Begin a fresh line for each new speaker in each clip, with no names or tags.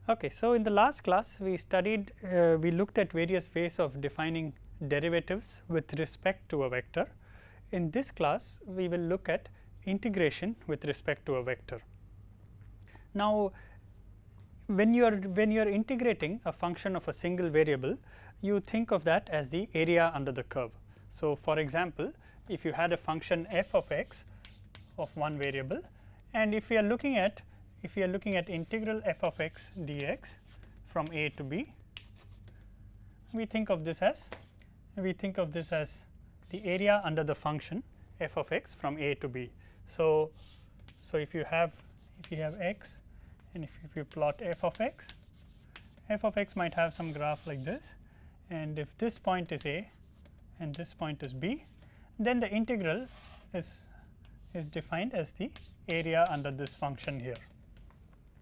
Okay, so in the last class we studied, we looked at various ways of defining derivatives with respect to a vector. In this class we will look at integration with respect to a vector. Now, when you are integrating a function of a single variable, you think of that as the area under the curve. So, for example, if you had a function f of x of one variable, and if we are looking at integral f of x dx from a to b, we think of this as the area under the function f of x from a to b. So if you have x, and if you plot f of x might have some graph like this, and if this point is a and this point is b, then the integral is defined as the area under this function here.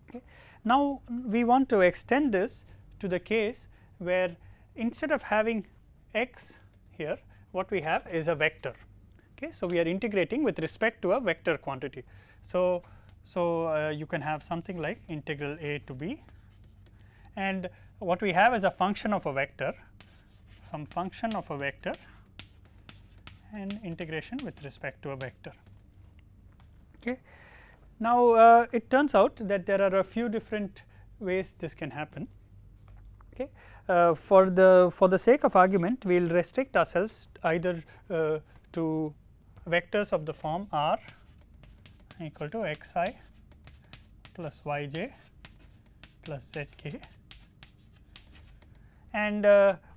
Okay. Now, we want to extend this to the case where instead of having x here, what we have is a vector. Okay. So, we are integrating with respect to a vector quantity. So, you can have something like integral a to b, and what we have is a function of a vector, some function of a vector, and integration with respect to a vector. Okay. Now, it turns out that there are a few different ways this can happen. Okay. For the sake of argument, we will restrict ourselves either to vectors of the form r equal to x I plus y j plus z k, and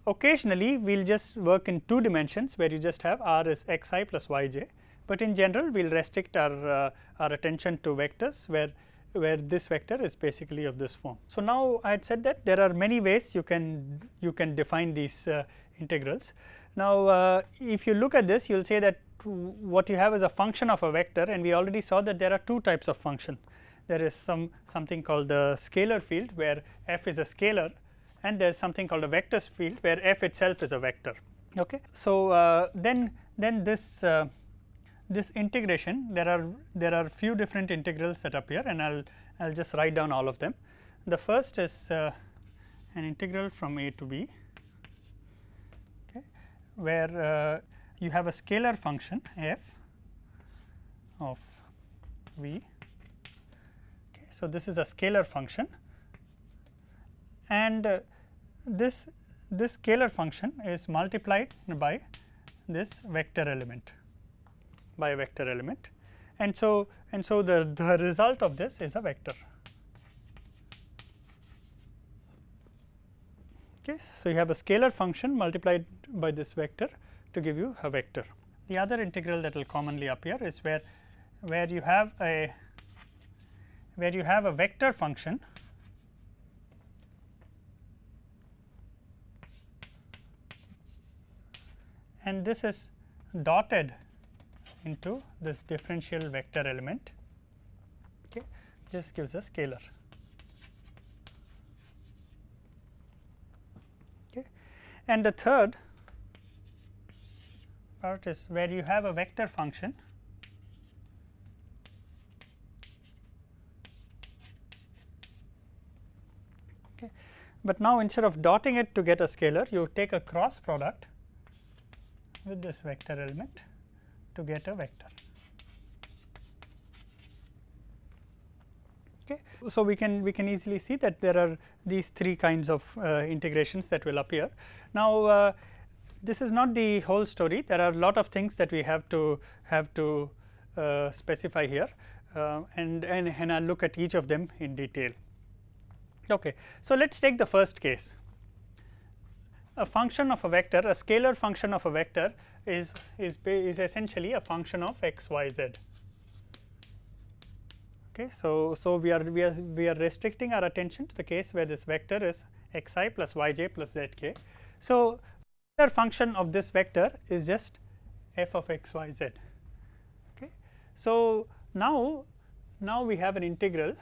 occasionally we will just work in 2 dimensions where you just have r is x I plus y j, but in general we will restrict our attention to vectors where this vector is basically of this form. So, now I had said that there are many ways you can define these integrals. Now, if you look at this, you will say that what you have is a function of a vector, and we already saw that there are 2 types of function. There is something called the scalar field where f is a scalar, and there is something called a vector field where f itself is a vector. Okay. So, then this integration, there are few different integrals that appear, and I'll just write down all of them. The first is an integral from a to b, okay, where you have a scalar function f of v. Okay, so this is a scalar function, and this scalar function is multiplied by this vector element, by a vector element, and so the result of this is a vector. Okay, so you have a scalar function multiplied by this vector to give you a vector. The other integral that will commonly appear is where you have a vector function and this is dotted into this differential vector element. Okay, this gives a scalar. Okay, and the third part is where you have a vector function okay, but now instead of dotting it to get a scalar, you take a cross product with this vector element to get a vector. Okay. So, we can easily see that there are these 3 kinds of integrations that will appear. Now, this is not the whole story. There are a lot of things that we have to specify here, and I'll look at each of them in detail. Okay. So, let us take the first case. A function of a vector, a scalar function of a vector is essentially a function of x, y, z. Okay. So we are restricting our attention to the case where this vector is x I plus y j plus z k. So, the function of this vector is just f of x, y, z. Okay. So, now we have an integral.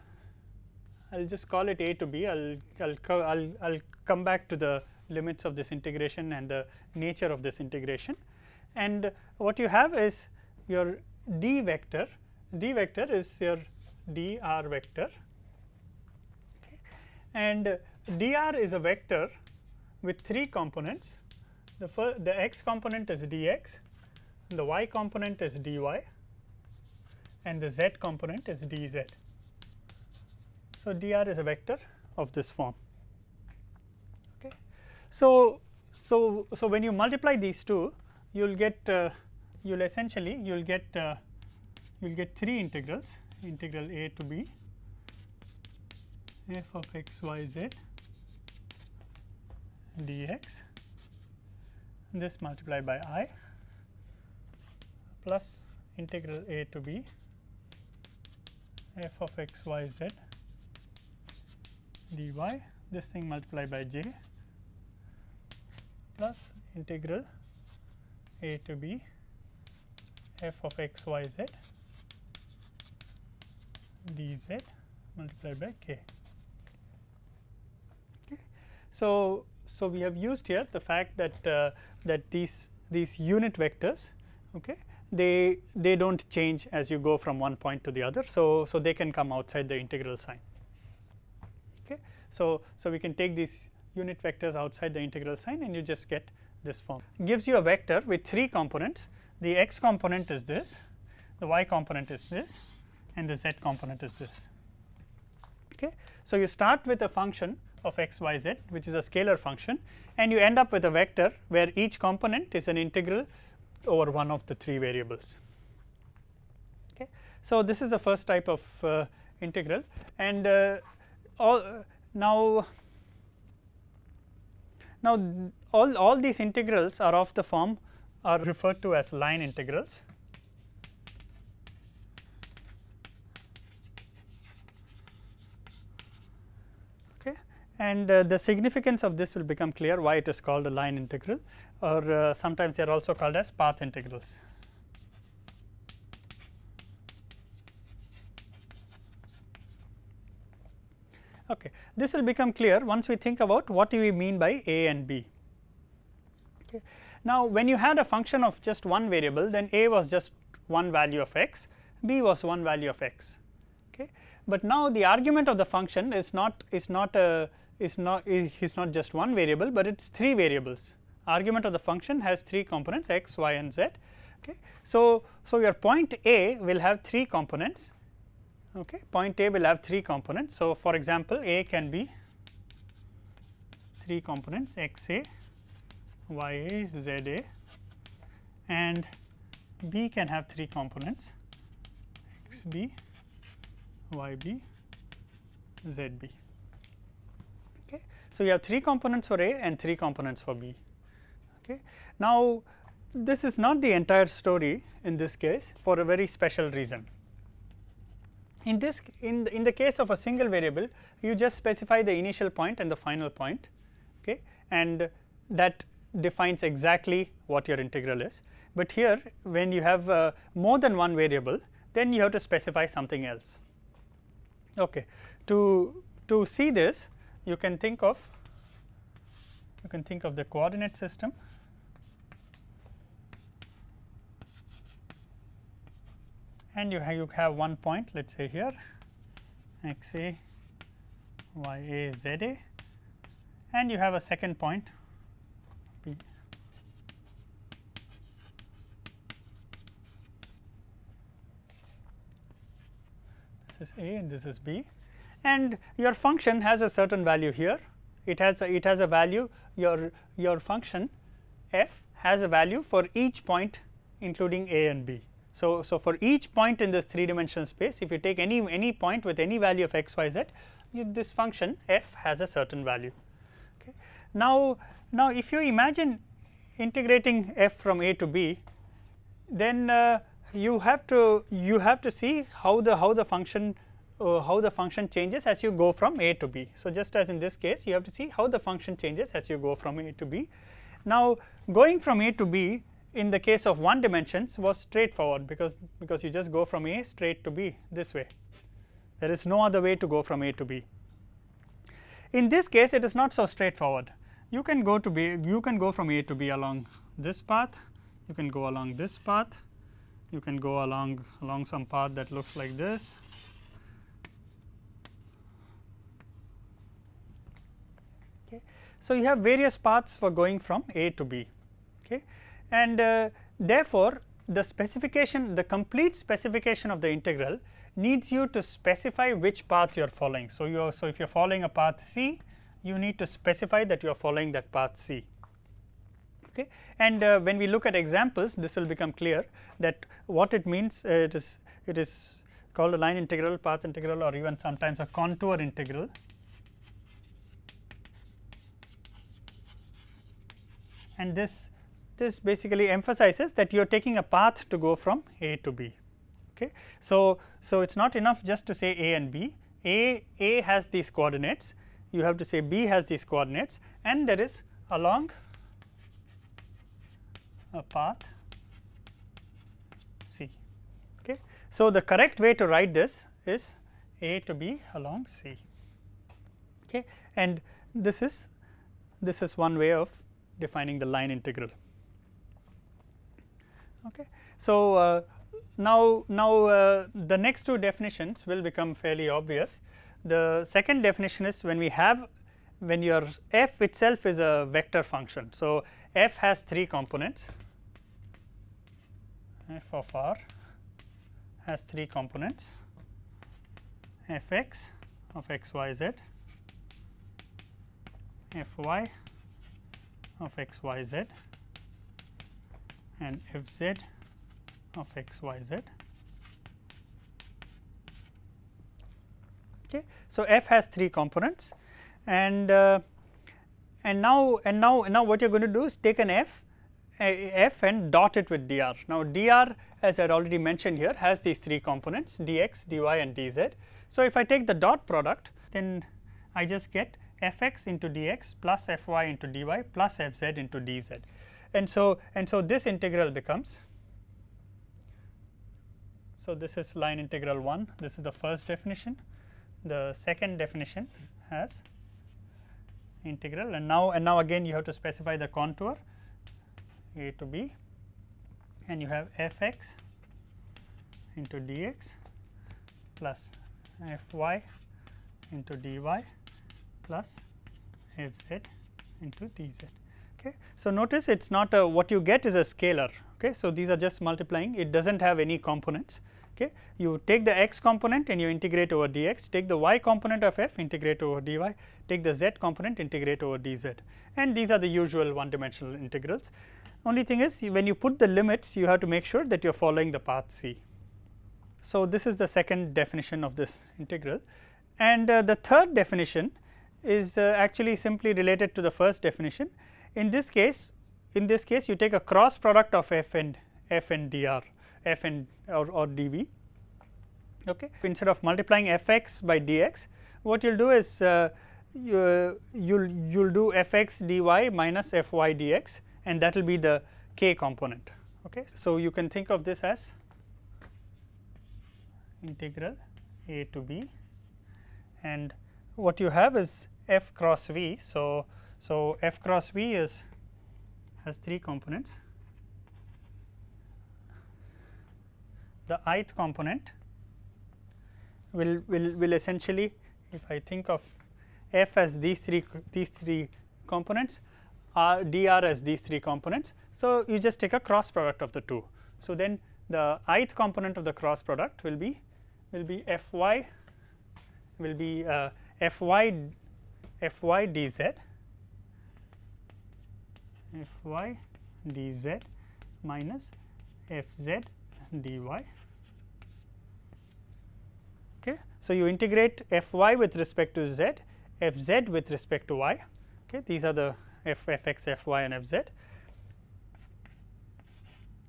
I will just call it a to b. I'll come back to the limits of this integration and the nature of this integration, and what you have is your d vector. D vector is your dr vector, okay, and dr is a vector with 3 components. The x component is dx, the y component is dy, and the z component is dz. So, dr is a vector of this form. Okay. So when you multiply these two, you will get you will get 3 integrals, integral a to b f of x y z dx, this multiplied by I, plus integral a to b f of x y z dy, this thing multiplied by j, plus integral a to b f of x y z dz multiplied by k. Okay. So we have used here the fact that that these unit vectors, okay, they do not change as you go from one point to the other. So they can come outside the integral sign. Okay. So we can take these unit vectors outside the integral sign and you just get this form. It gives you a vector with 3 components. The x component is this, the y component is this, and the z component is this. Okay. So you start with a function of x y z, which is a scalar function, and you end up with a vector where each component is an integral over one of the 3 variables. Okay. So this is the first type of integral, and now all these integrals are of the form, are referred to as line integrals. Okay. And the significance of this will become clear why it is called a line integral, or sometimes they are also called as path integrals. Okay. This will become clear once we think about what do we mean by a and b. Okay. Now, when you had a function of just one variable, then a was just one value of x, b was one value of x. Okay. But now the argument of the function is not just one variable, but it is 3 variables. Argument of the function has 3 components, x, y, and z. Okay. So your point a will have 3 components. Okay. Point a will have 3 components. So for example, a can be 3 components, x a, y a, z a, and b can have 3 components, x b, y b, z b. Okay. So you have 3 components for a and 3 components for b. Okay. Now this is not the entire story in this case, for a very special reason. In the case of a single variable, you just specify the initial point and the final point, okay, and that defines exactly what your integral is. But here, when you have more than one variable, then you have to specify something else. Okay. To see this, you can think of the coordinate system. And you have one point, let us say here, x a, y a, z a, and you have a second point b. This is a and this is b, and your function has a certain value here. It has a value. Your function f has a value for each point, including a and b. So for each point in this 3-dimensional space, if you take any point with any value of x, y, z, this function f has a certain value. Okay. Now if you imagine integrating f from a to b, then you have to see how the function changes as you go from a to b. So just as in this case, you have to see how the function changes as you go from a to b. Now going from a to b in the case of 1 dimensions was straightforward, because you just go from a straight to b this way. There is no other way to go from a to b. In this case, it is not so straightforward. You can go from a to b along this path, you can go along this path, you can go along some path that looks like this, Okay. So, you have various paths for going from A to B, okay. And therefore, the specification, the complete specification of the integral needs you to specify which path you are following. So, if you are following a path C, you need to specify that you are following that path C. Okay. And when we look at examples, this will become clear that what it means. It is called a line integral, path integral, or even sometimes a contour integral. And this basically emphasizes that you are taking a path to go from A to B. Okay. So, it is not enough just to say A and B. A has these coordinates, you have to say B has these coordinates, and there is along a path C. Okay. So, the correct way to write this is A to B along C. Okay. And this is one way of defining the line integral. Okay. So, now the next two definitions will become fairly obvious. The second definition is when your f itself is a vector function. So, f has three components, f of r has three components, f x of x y z, f y of x y z, and f z of x y z. Okay. So, f has three components, and now what you are going to do is take an f and dot it with dr. Now, dr, as I had already mentioned here, has these three components, dx, dy, and dz. So, if I take the dot product, then I just get fx into dx plus fy into dy plus fz into dz. And so this integral becomes, so this is line integral 1, this is the first definition. The second definition has integral, and now again you have to specify the contour A to B, and you have fx into dx plus fy into dy plus fz into dz. Okay. So, notice it is not a, what you get is a scalar. Okay. So, these are just multiplying, it does not have any components. Okay. You take the x component and you integrate over dx, take the y component of f, integrate over dy, take the z component, integrate over dz, and these are the usual one dimensional integrals. Only thing is, when you put the limits, you have to make sure that you are following the path C. So, this is the second definition of this integral, and the third definition is actually simply related to the first definition. In this case, you take a cross product of f and dr, f and or dv. Okay. Instead of multiplying fx by dx, what you will do is you will do fx dy minus fy dx, and that will be the k component. Okay. So, you can think of this as integral A to B, and what you have is f cross v. So, f cross v has three components. The ith component will essentially, if I think of f as these three components, dr as these three components. So, you just take a cross product of the two. So, then the ith component of the cross product will be fy dz, fy dz minus fz dy. Okay. So, you integrate fy with respect to z, fz with respect to y. Okay. These are the fx, fy, and fz.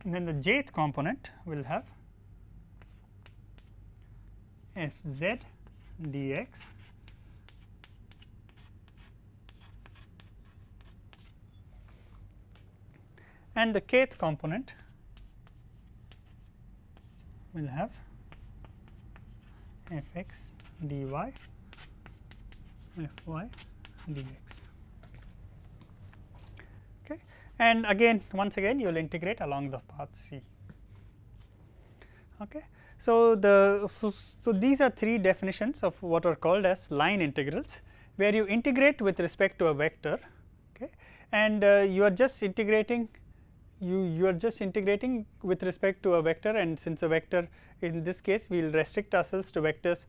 And then the jth component will have fz dx and the kth component will have fx dy fy dx. Okay. And again, once again, you will integrate along the path C. Okay. So, these are three definitions of what are called as line integrals, where you integrate with respect to a vector, okay, and you are just integrating with respect to a vector, and since a vector in this case we will restrict ourselves to vectors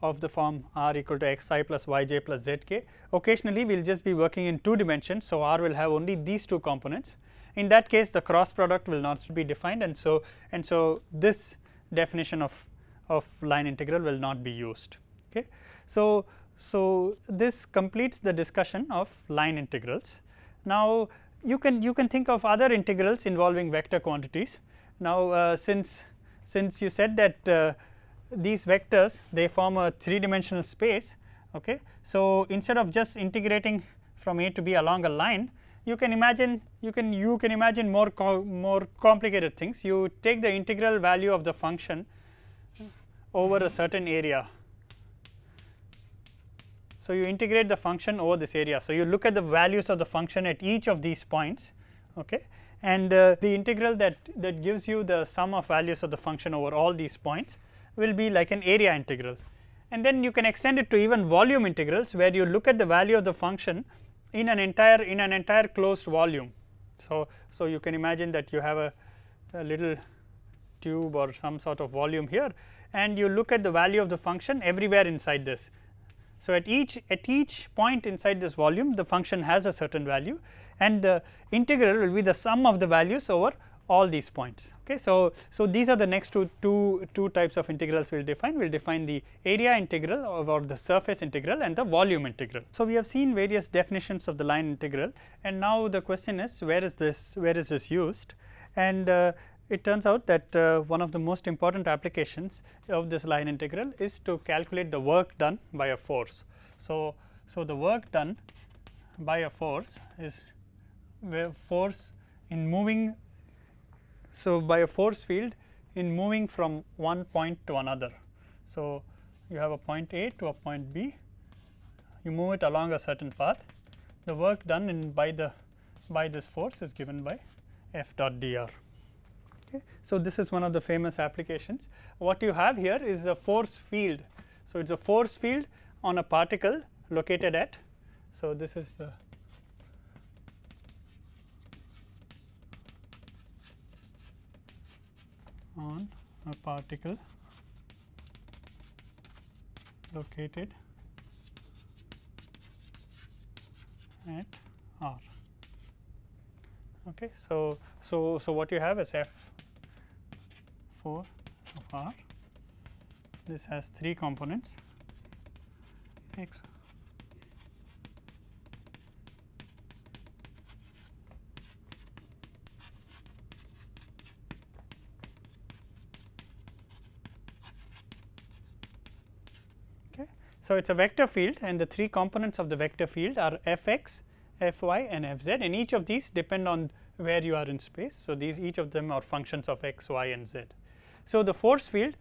of the form r equal to x I plus y j plus z k. Occasionally we will just be working in 2 dimensions. So, r will have only these 2 components. In that case the cross product will not be defined, and so this definition of line integral will not be used. Okay. So, this completes the discussion of line integrals. Now, you can think of other integrals involving vector quantities. Now, since you said that these vectors they form a 3-dimensional space. Okay. So, instead of just integrating from a to b along a line, you can imagine more complicated things. You take the integral value of the function over a certain area. So, you integrate the function over this area. So, you look at the values of the function at each of these points, okay, and the integral that gives you the sum of values of the function over all these points will be like an area integral. And then you can extend it to even volume integrals, where you look at the value of the function in an entire closed volume. So, you can imagine that you have a little tube or some sort of volume here, and you look at the value of the function everywhere inside this. So, at each point inside this volume the function has a certain value, and the integral will be the sum of the values over all these points. Okay. So, these are the next two types of integrals we will define. We will define the area integral or the surface integral and the volume integral. So, we have seen various definitions of the line integral, and now the question is where is this used, and it turns out that one of the most important applications of this line integral is to calculate the work done by a force. So, the work done by a force is where force in moving. So, by a force field in moving from one point to another. So, you have a point A to a point B, you move it along a certain path. The work done by this force is given by F dot dr. Okay. So, this is one of the famous applications. What you have here is a force field. So, it is a force field on a particle located at. So, this is the on a particle located at r. Okay. So, what you have is F4 of r. This has 3 components x, so, it is a vector field, and the 3 components of the vector field are Fx, Fy and Fz, and each of these depend on where you are in space. So, each of them are functions of x, y and z. So, the force field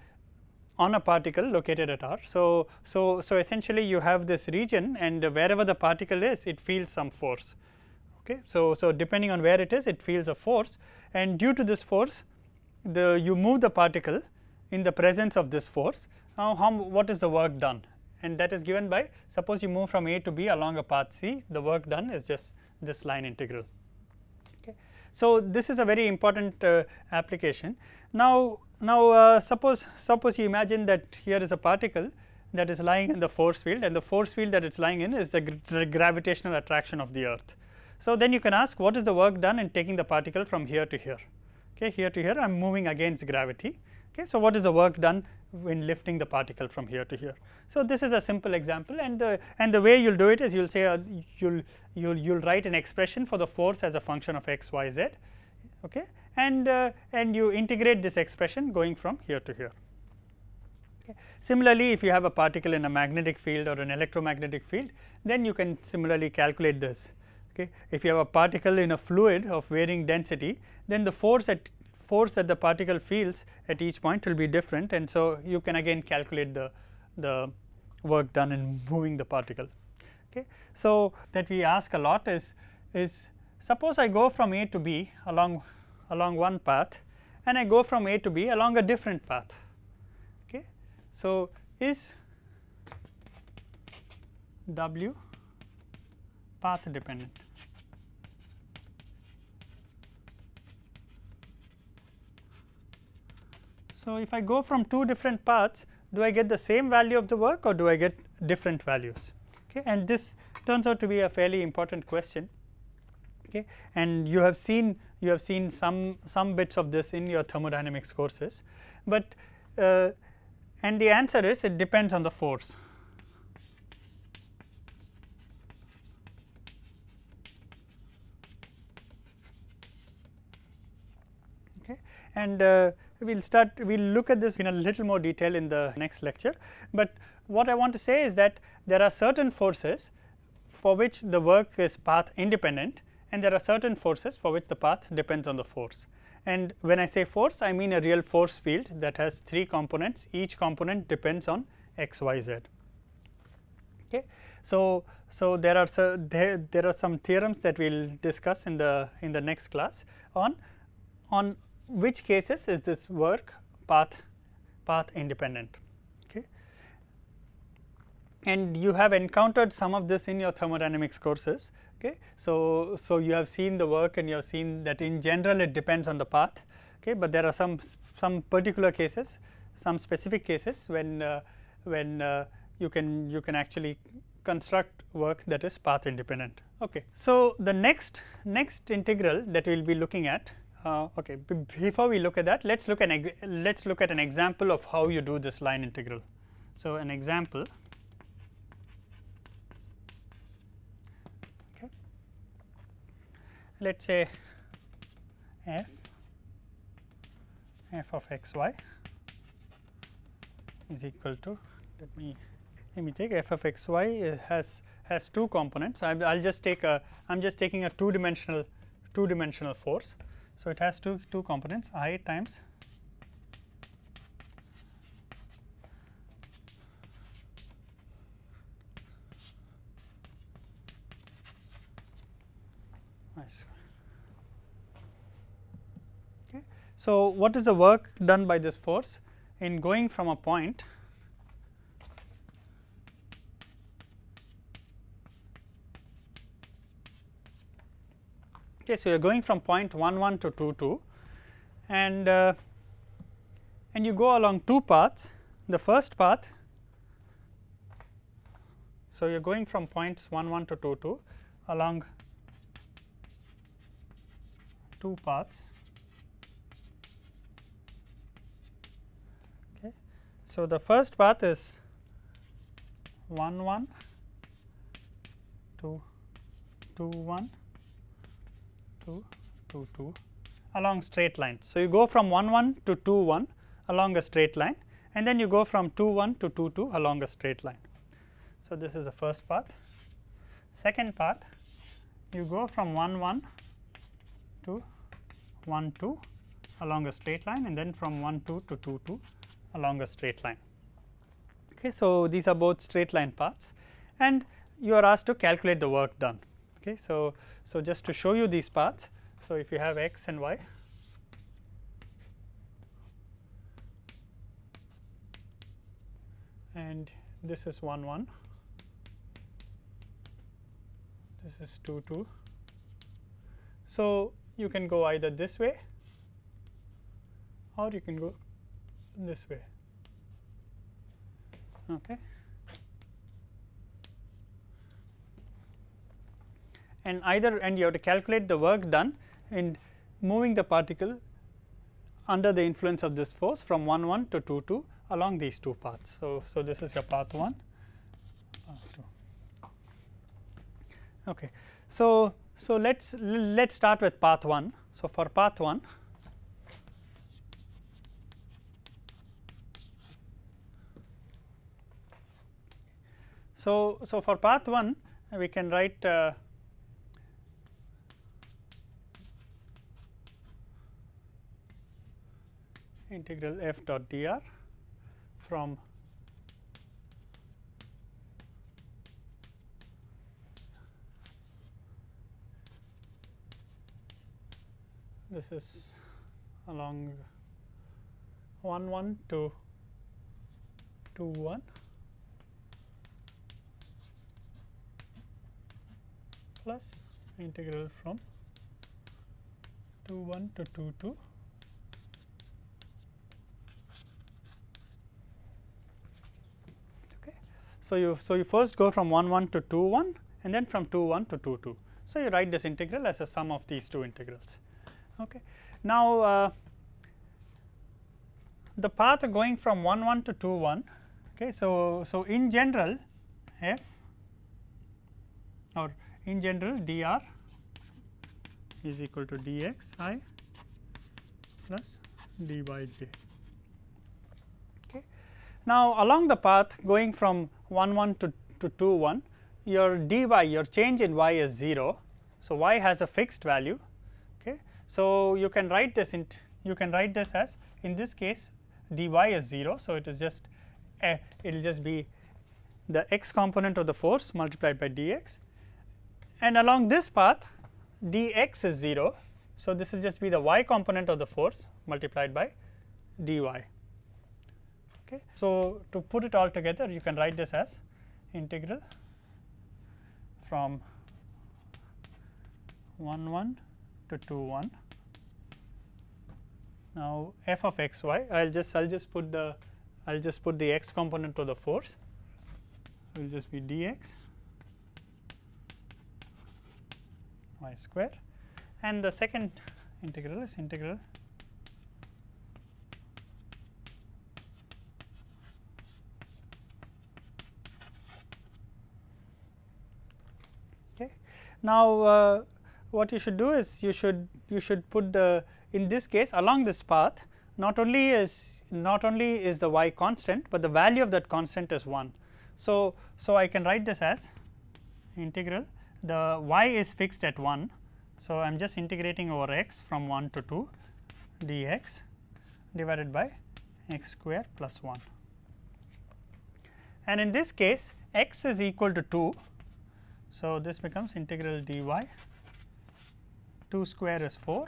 on a particle located at r. So, essentially you have this region, and wherever the particle is it feels some force. Okay. So, depending on where it is, it feels a force, and due to this force you move the particle in the presence of this force. Now, what is the work done? And that is given by, suppose you move from A to B along a path C, the work done is just this line integral. Okay. So, this is a very important application. Now, suppose you imagine that here is a particle that is lying in the force field, and the force field that it is lying in is the gravitational attraction of the earth. So, then you can ask what is the work done in taking the particle from here to here. Okay, here to here I am moving against gravity. Okay. So, what is the work done in lifting the particle from here to here? So, this is a simple example, and the way you will do it is you will say you'll write an expression for the force as a function of x, y, z, okay, and you integrate this expression going from here to here. Okay. Similarly, if you have a particle in a magnetic field or an electromagnetic field, then you can similarly calculate this. Okay. If you have a particle in a fluid of varying density, then the force that the particle feels at each point will be different, and so you can again calculate the work done in moving the particle. Okay. So, that we ask a lot is suppose I go from A to B along one path, and I go from A to B along a different path. Okay. So, is W path dependent. So, if I go from two different paths, do I get the same value of the work or do I get different values? Okay, and this turns out to be a fairly important question. Okay, and you have seen some bits of this in your thermodynamics courses, but and the answer is it depends on the force. Okay, and we'll look at this in a little more detail in the next lecture, but what I want to say is that there are certain forces for which the work is path independent, and there are certain forces for which the path depends on the force. And when I say force, I mean a real force field that has 3 components. Each component depends on x, y, z. Okay. So there are some theorems that we will discuss in the next class on which cases is this work path independent. Okay. And you have encountered some of this in your thermodynamics courses. Okay. So you have seen the work and you have seen that in general it depends on the path. Okay. But there are some particular cases, some specific cases when you can actually construct work that is path independent. Okay. So the next integral that we will be looking at. Okay. Before we look at that, let's look at an example of how you do this line integral. So an example. Let us say f of x y is equal to, let me take f of x y has 2 components. I'm just taking a two dimensional force. So it has two components, I times I square. Okay. So what is the work done by this force in going from a point okay, so you are going from point 1 1 to 2 2 and you go along 2 paths. The first path, so you are going from points 1 1 to 2 2 along 2 paths. Okay. So the first path is 1 1 to 2 1 to 2 2 along straight lines. So you go from 1 1 to 2 1 along a straight line, and then you go from 2 1 to 2 2 along a straight line. So this is the first path. Second path, you go from 1 1 to 1 2 along a straight line, and then from 1 2 to 2 2 along a straight line. Okay, so these are both straight line paths, and you are asked to calculate the work done. Okay, so just to show you these paths, so if you have x and y, and this is 1 1, this is 2 2. So you can go either this way or you can go this way. Okay. And you have to calculate the work done in moving the particle under the influence of this force from 1 1 to 2 2 along these 2 paths. So this is your path 1, path 2. Okay. So let's start with path 1. So for path 1, so for path 1 we can write integral f dot dr from this is along 1 1 to 2 1 plus integral from 2 1 to 2 2 . Okay. So you first go from 1 1 to 2 1 and then from 2 1 to 2 2. So you write this integral as a sum of these two integrals. Okay. Now the path going from 1 1 to 2 1. Okay. So in general f or in general dr is equal to dxi plus dy j. Okay. Now along the path going from 1 1 to 2 1, your dy, your change in y is 0. So y has a fixed value. Okay. So you can write this as, in this case dy is 0. So it is just it will just be the x component of the force multiplied by dx, and along this path dx is 0. So this will just be the y component of the force multiplied by dy. Okay. So to put it all together, you can write this as integral from 1 1 to 2 1. Now f of x y, I'll just put the x component of the force. It will just be dx y square, and the second integral is integral okay. Now what you should do is you should put the, in this case along this path, not only is the y constant, but the value of that constant is 1. So I can write this as integral, the y is fixed at 1. So I am just integrating over x from 1 to 2 dx divided by x square plus 1, and in this case x is equal to 2. So this becomes integral dy, 2 square is 4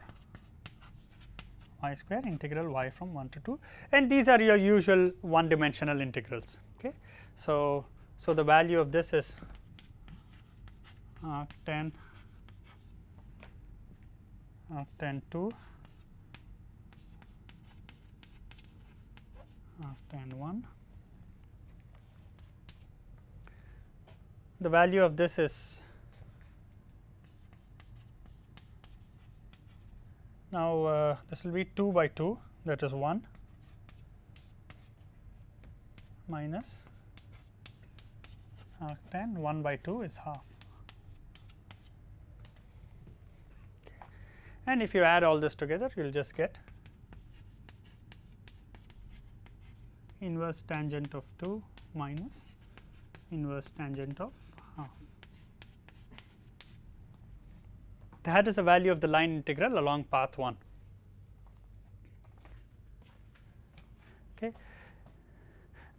y square integral y from 1 to 2, and these are your usual one dimensional integrals. Okay. So the value of this is arctan 2, arctan 1. The value of this is now this will be 2 by 2, that is 1 minus arctan 1 by 2 is half. Okay. And if you add all this together, you will just get inverse tangent of 2 minus inverse tangent of half. That is the value of the line integral along path 1. Okay.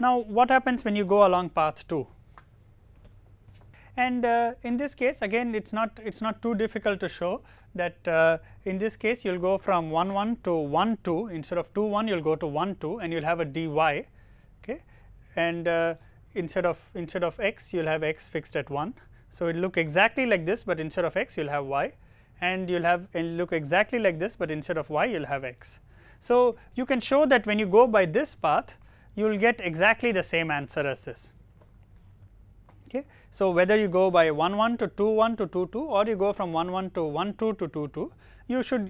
Now what happens when you go along path 2? And in this case again it's not too difficult to show that in this case you will go from 1 1 to 1 2, instead of 2 1 you will go to 1 2 and you will have a dy. Okay. And instead of x you will have x fixed at 1. So it will look exactly like this, but instead of x you will have y, and you will have look exactly like this, but instead of y you will have x. So you can show that when you go by this path you will get exactly the same answer as this. Okay. So whether you go by 1 1 to 2 1 to 2 2 or you go from 1 1 to 1 2 to 2 2,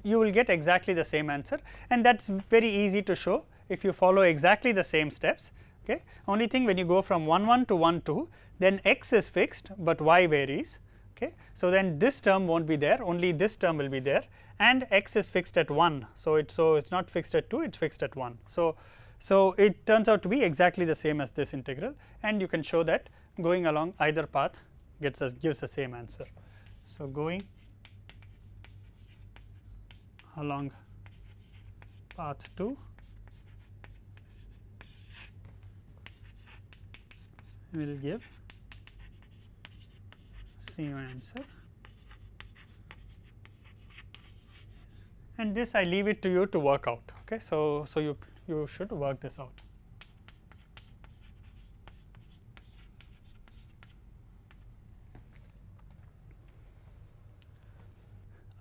you will get exactly the same answer, and that is very easy to show if you follow exactly the same steps. Okay. Only thing, when you go from 1 1 to 1 2, then x is fixed, but y varies. Okay. So then this term won't be there, only this term will be there, and x is fixed at 1. So it's not fixed at 2, it's fixed at 1. So it turns out to be exactly the same as this integral, and you can show that going along either path gives the same answer. So going along path 2 will give same answer, and this I leave it to you to work out. Okay. So you should work this out.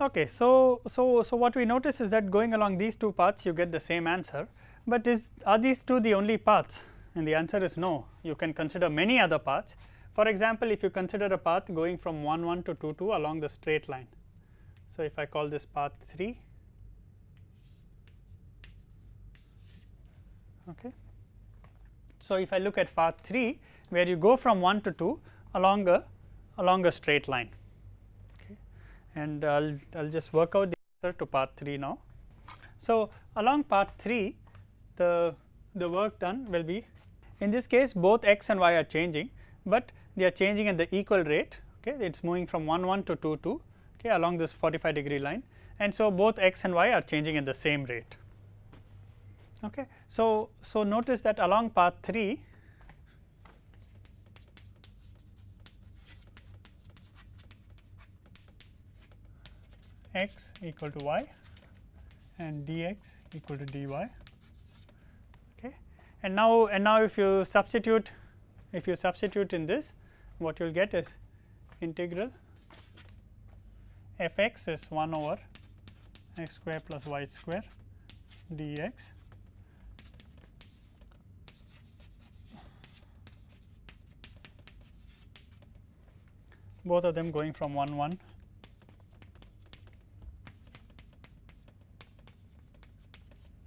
Okay, so what we notice is that going along these two paths you get the same answer, but are these two the only paths? And the answer is no. You can consider many other paths. For example, if you consider a path going from 1 1 to 2 2 along the straight line. So, if I call this path 3, okay. So, if I look at path 3 where you go from 1 to 2 along a straight line, okay, and I'll just work out the answer to path 3 now. So, along path 3 the work done will be, in this case both x and y are changing, but they are changing at the equal rate. Okay, it is moving from 1 1 to 2 2, okay, along this 45-degree line, and so both x and y are changing at the same rate. Okay. So, notice that along path 3 x equal to y and dx equal to dy. Okay. And now if you substitute in this, what you will get is integral f x is 1 over x square plus y square dx both of them going from 1 1 .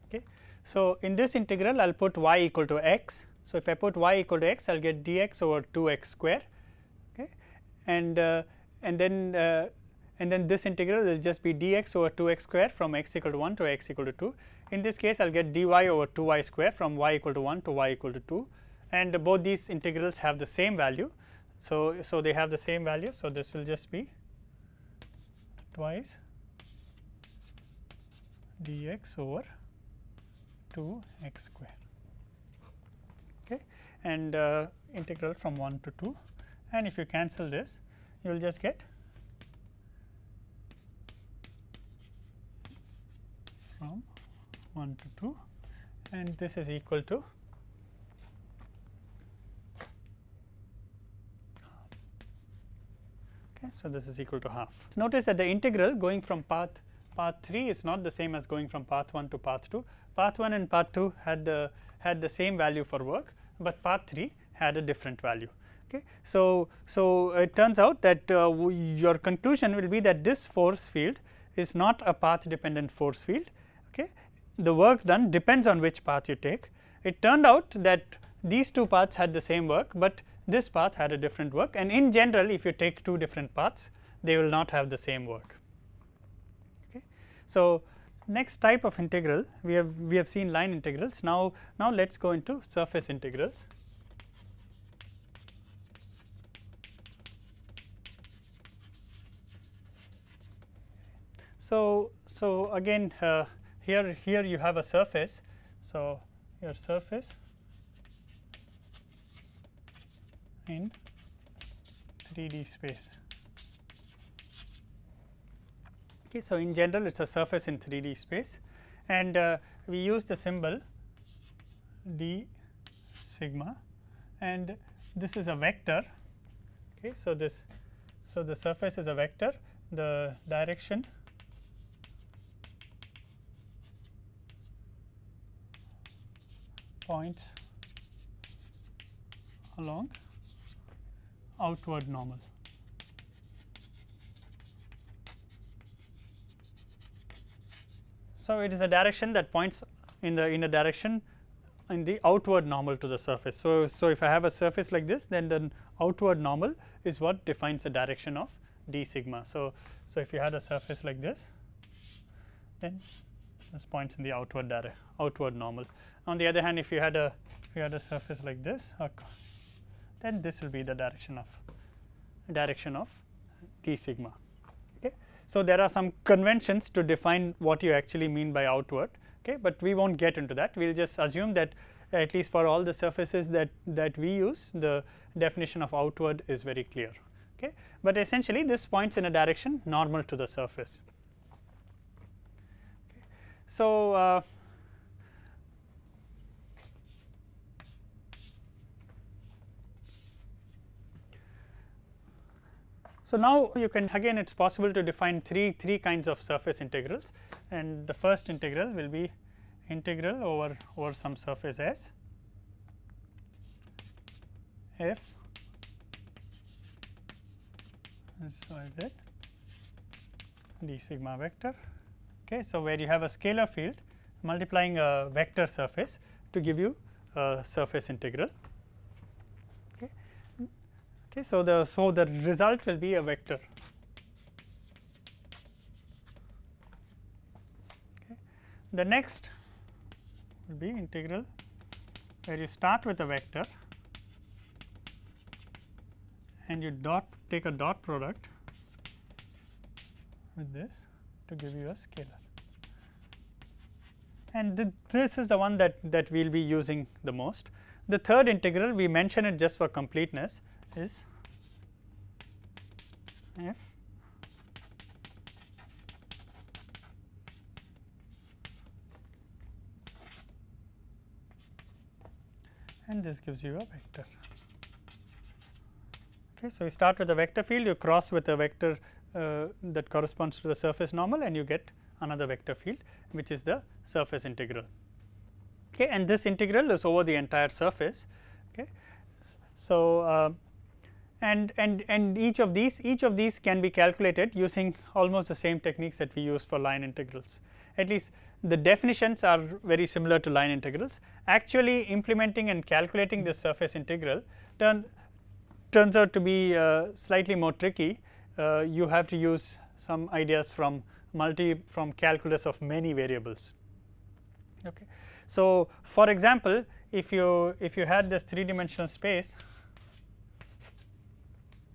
Okay. So, in this integral I will put y equal to x. So, if I put y equal to x I will get dx over 2 x square, okay, and then this integral will just be dx over 2 x square from x equal to 1 to x equal to 2. In this case I will get dy over 2 y square from y equal to 1 to y equal to 2, and both these integrals have the same value. So, they have the same value. So, this will just be twice dx over 2 x square, okay, and integral from 1 to 2, and if you cancel this you will just get from 1 to 2, and this is equal to so this is equal to half. Notice that the integral going from path 3 is not the same as going from path 1 to path 2. Path 1 and path 2 had the same value for work, but path 3 had a different value. Okay. So, it turns out that your conclusion will be that this force field is not a path dependent force field. Okay. The work done depends on which path you take. It turned out that these two paths had the same work, but this path had a different work, and in general if you take two different paths they will not have the same work. Okay. So, next type of integral we have seen line integrals. Now let us go into surface integrals. So, again here you have a surface. So, your surface in 3D space. Okay, so, in general it is a surface in 3D space, and we use the symbol d sigma, and this is a vector. Okay, so the surface is a vector. The direction points along outward normal. So, it is a direction that points in a direction in the outward normal to the surface. So, if I have a surface like this, then the outward normal is what defines the direction of d sigma. So, if you had a surface like this, then this points in the outward normal. On the other hand, if you had a surface like this, then this will be the direction of d sigma. Okay. So, there are some conventions to define what you actually mean by outward, okay, but we will not get into that. We will just assume that at least for all the surfaces that we use, the definition of outward is very clear. Okay. But essentially this points in a direction normal to the surface. Okay. So, So, now you can again it is possible to define three kinds of surface integrals, and the first integral will be integral over some surface S f z d sigma vector. Okay, so, where you have a scalar field multiplying a vector surface to give you a surface integral. Okay, so the result will be a vector. Okay. The next will be integral where you start with a vector and you take a dot product with this to give you a scalar. And this is the one that we will be using the most. The third integral, we mention it just for completeness, is f and this gives you a vector. Okay, so, you start with a vector field, you cross with a vector that corresponds to the surface normal, and you get another vector field which is the surface integral. Okay, and this integral is over the entire surface. Okay. So, and each of these can be calculated using almost the same techniques that we use for line integrals. At least the definitions are very similar to line integrals. Actually implementing and calculating this surface integral turns out to be slightly more tricky. You have to use some ideas from calculus of many variables. Okay. So, for example, if you had this 3-dimensional space,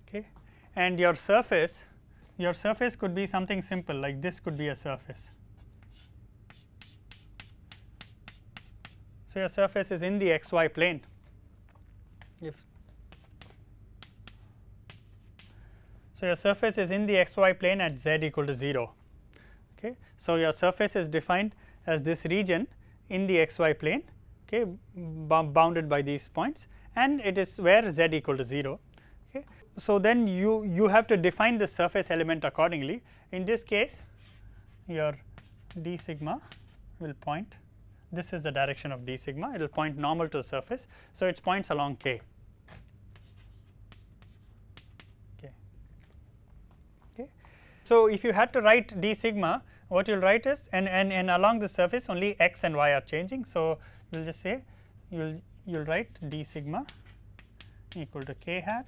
okay, and your surface could be something simple like this could be a surface. So, your surface is in the xy plane. So, your surface is in the xy plane at z equal to 0. Okay. So, your surface is defined as this region in the xy plane, okay, bounded by these points, and it is where z equal to 0. Okay. So, then you have to define the surface element accordingly. In this case, your d sigma will point, this is the direction of d sigma, it will point normal to the surface. So, it points along k. Okay. Okay. So, if you had to write d sigma, what you will write is and along the surface only x and y are changing. So, you will just say you will write d sigma equal to k hat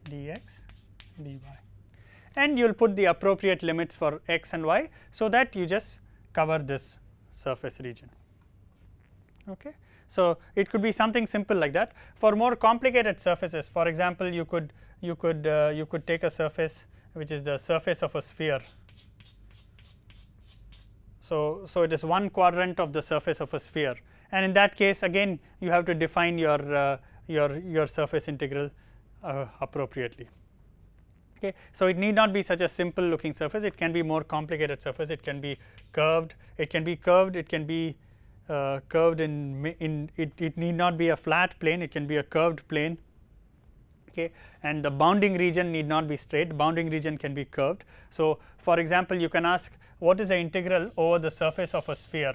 dx dy, and you will put the appropriate limits for x and y, so that you just cover this surface region. Okay. So, it could be something simple like that. For more complicated surfaces, for example, you could take a surface which is the surface of a sphere. So, it is one quadrant of the surface of a sphere, and in that case again you have to define your surface integral appropriately. Okay. So, it need not be such a simple looking surface, it can be more complicated surface, it can be curved, it can be curved in it need not be a flat plane, it can be a curved plane. Okay. And the bounding region need not be straight, bounding region can be curved. So, for example, you can ask what is the integral over the surface of a sphere.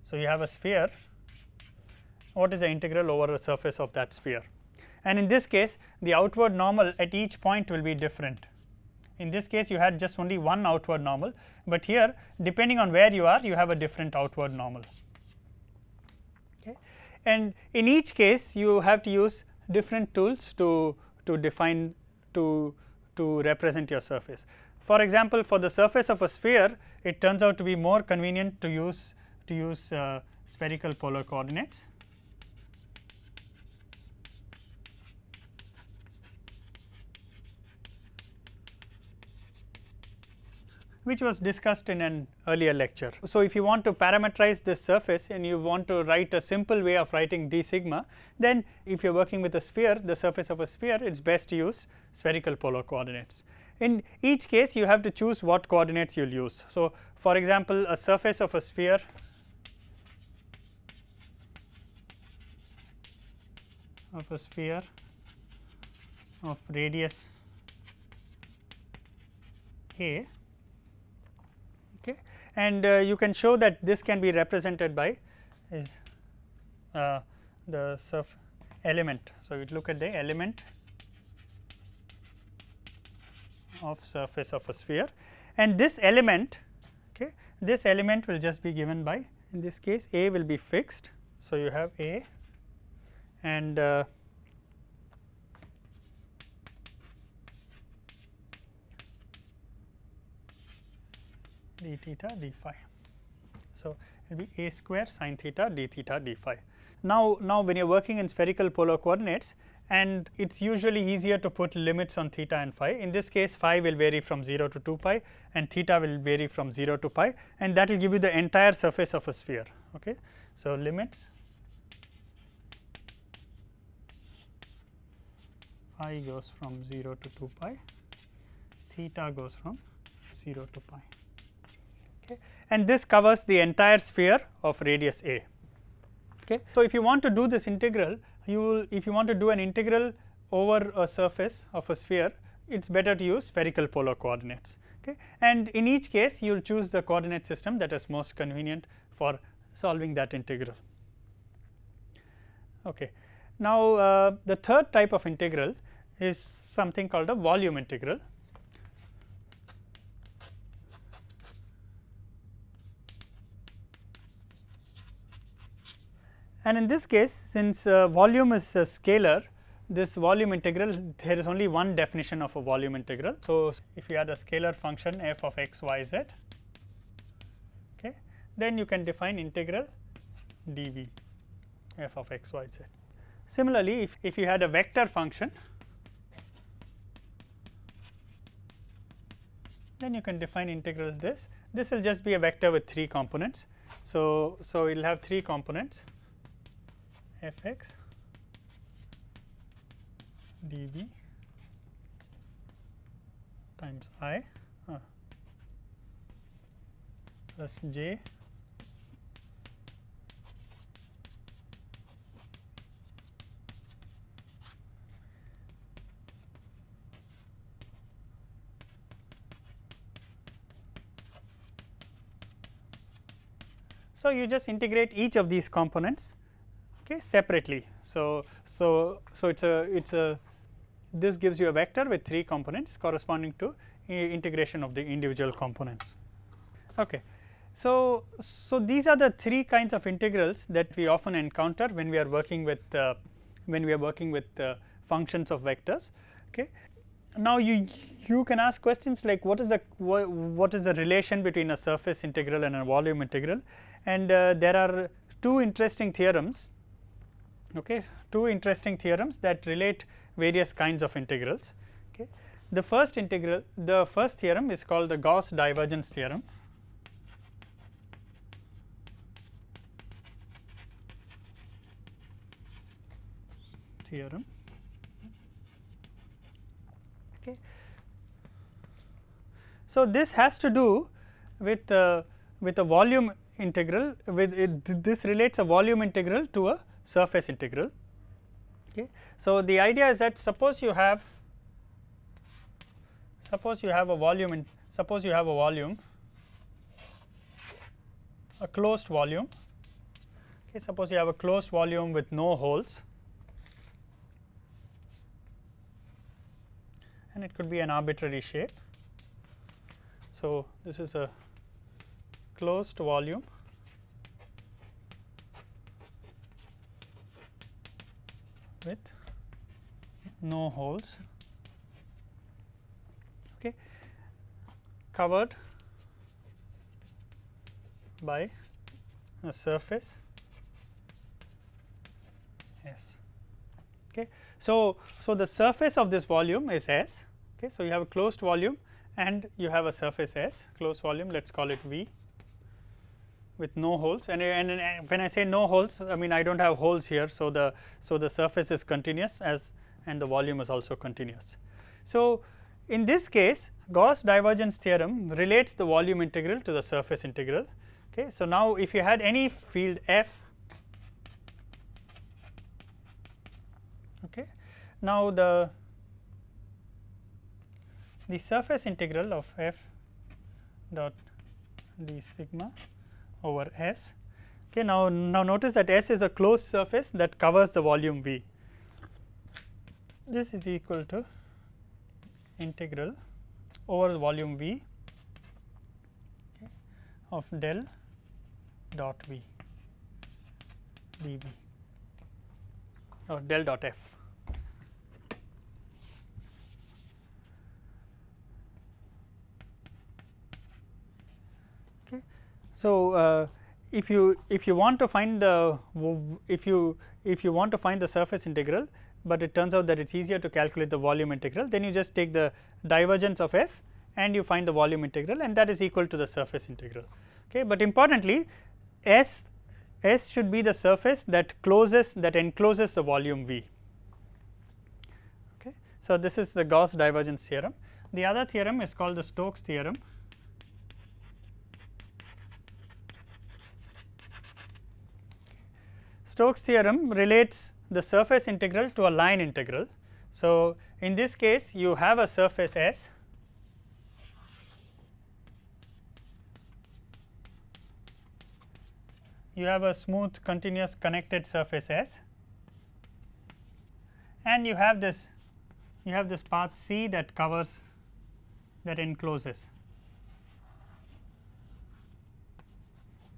So, you have a sphere, what is the integral over the surface of that sphere, and in this case the outward normal at each point will be different. In this case you had just only one outward normal, but here depending on where you are you have a different outward normal. Okay. And in each case you have to use different tools to define to represent your surface. For example, for the surface of a sphere it turns out to be more convenient to use spherical polar coordinates. Which was discussed in an earlier lecture. So, if you want to parameterize this surface and you want to write a simple way of writing d sigma, then if you are working with a sphere, the surface of a sphere, it is best to use spherical polar coordinates. In each case you have to choose what coordinates you will use. So, for example, a surface of a sphere of radius A, okay, and you can show that this can be represented by is the element. So, we look at the element of surface of a sphere, and this element, okay, this element will just be given by, in this case A will be fixed. So, you have A and d theta d phi. So, it will be A square sin theta d theta d phi. Now, when you are working in spherical polar coordinates, and it is usually easier to put limits on theta and phi. In this case, phi will vary from 0 to 2 pi and theta will vary from 0 to pi, and that will give you the entire surface of a sphere. Okay. So, limits phi goes from 0 to 2 pi, theta goes from 0 to pi, okay, and this covers the entire sphere of radius a. Okay. So, if you want to do this integral, you will, if you want to do an integral over a surface of a sphere, it is better to use spherical polar coordinates, okay, and in each case you will choose the coordinate system that is most convenient for solving that integral. Okay. Now, the third type of integral is something called a volume integral. And in this case, since volume is a scalar, this volume integral, there is only one definition of a volume integral. So, if you had a scalar function f of x y z, okay, then you can define integral dv f of x y z. Similarly, if you had a vector function, then you can define integral this. This will just be a vector with 3 components. So, it will have 3 components, f x dv times I plus j So, you just integrate each of these components, okay, separately. So, it's a this gives you a vector with 3 components corresponding to integration of the individual components. Okay. So, these are the 3 kinds of integrals that we often encounter when we are working with functions of vectors. Okay. Now, you can ask questions like what is the relation between a surface integral and a volume integral, and there are 2 interesting theorems. Okay, 2 interesting theorems that relate various kinds of integrals. Okay. The first theorem is called the Gauss divergence theorem. Okay. So, this has to do with a volume integral. This relates a volume integral to a surface integral. Okay. So, the idea is that suppose you have a volume, a closed volume. Okay. Suppose you have a closed volume with no holes, and it could be an arbitrary shape. So, this is a closed volume with no holes, okay, covered by a surface S. Okay. So, the surface of this volume is S. Okay. So, you have a closed volume and you have a surface S, closed volume, let us call it V, with no holes, and when I say no holes, I mean I do not have holes here. So, the surface is continuous and the volume is also continuous. So, in this case Gauss divergence theorem relates the volume integral to the surface integral. Okay. So, now if you had any field f, okay, now the surface integral of f dot d sigma over S. Okay, now notice that S is a closed surface that covers the volume V. This is equal to integral over volume V, okay, of del dot V dV or del dot F. Okay. So, if you want to find the if you want to find the surface integral, but it turns out that it is easier to calculate the volume integral, then you just take the divergence of f and you find the volume integral, and that is equal to the surface integral. Okay. But importantly, S should be the surface that encloses the volume V. Okay. So, this is the Gauss divergence theorem. The other theorem is called the Stokes theorem. Stokes theorem relates the surface integral to a line integral. So, in this case you have a surface S, you have a smooth continuous connected surface S, and you have this path C that encloses.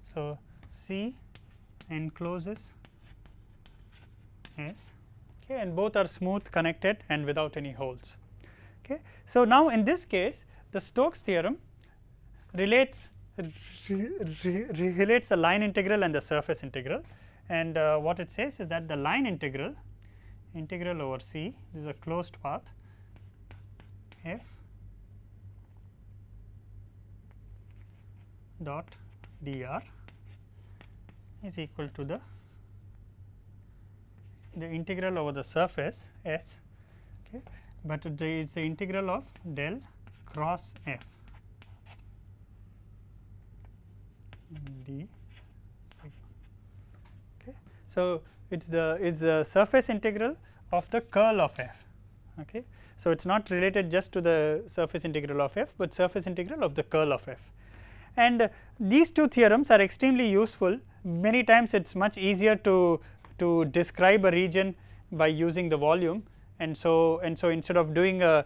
So, C encloses S, okay, and both are smooth connected and without any holes. Okay. So, now in this case the Stokes theorem relates the line integral and the surface integral, and what it says is that the line integral over C, this is a closed path f dot dr is equal to the integral over the surface S, okay, but it is the integral of del cross f d sigma. Okay. So, it is the surface integral of the curl of f. Okay. So, it is not related just to the surface integral of f, but surface integral of the curl of f. And these two theorems are extremely useful. Many times it is much easier to describe a region by using the volume, and so instead of doing a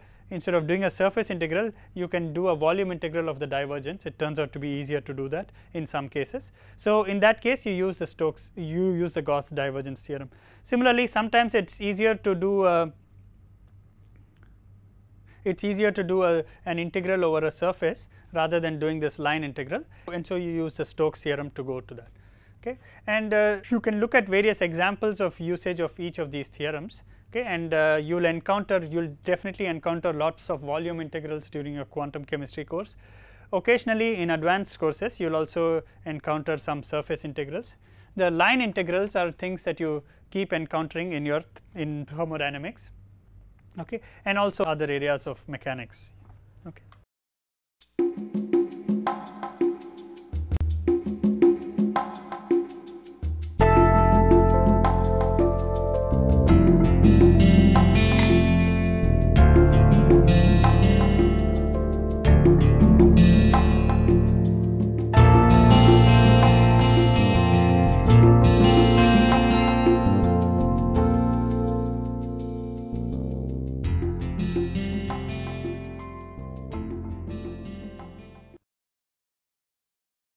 surface integral, you can do a volume integral of the divergence. It turns out to be easier to do that in some cases. So, in that case you use the Gauss divergence theorem. Similarly, sometimes it is easier to do an integral over a surface rather than doing this line integral, and so you use the Stokes theorem to go to that. Okay. And you can look at various examples of usage of each of these theorems. Okay. And you will definitely encounter lots of volume integrals during your quantum chemistry course. Occasionally in advanced courses you will also encounter some surface integrals. The line integrals are things that you keep encountering in thermodynamics, okay, and also other areas of mechanics. Okay.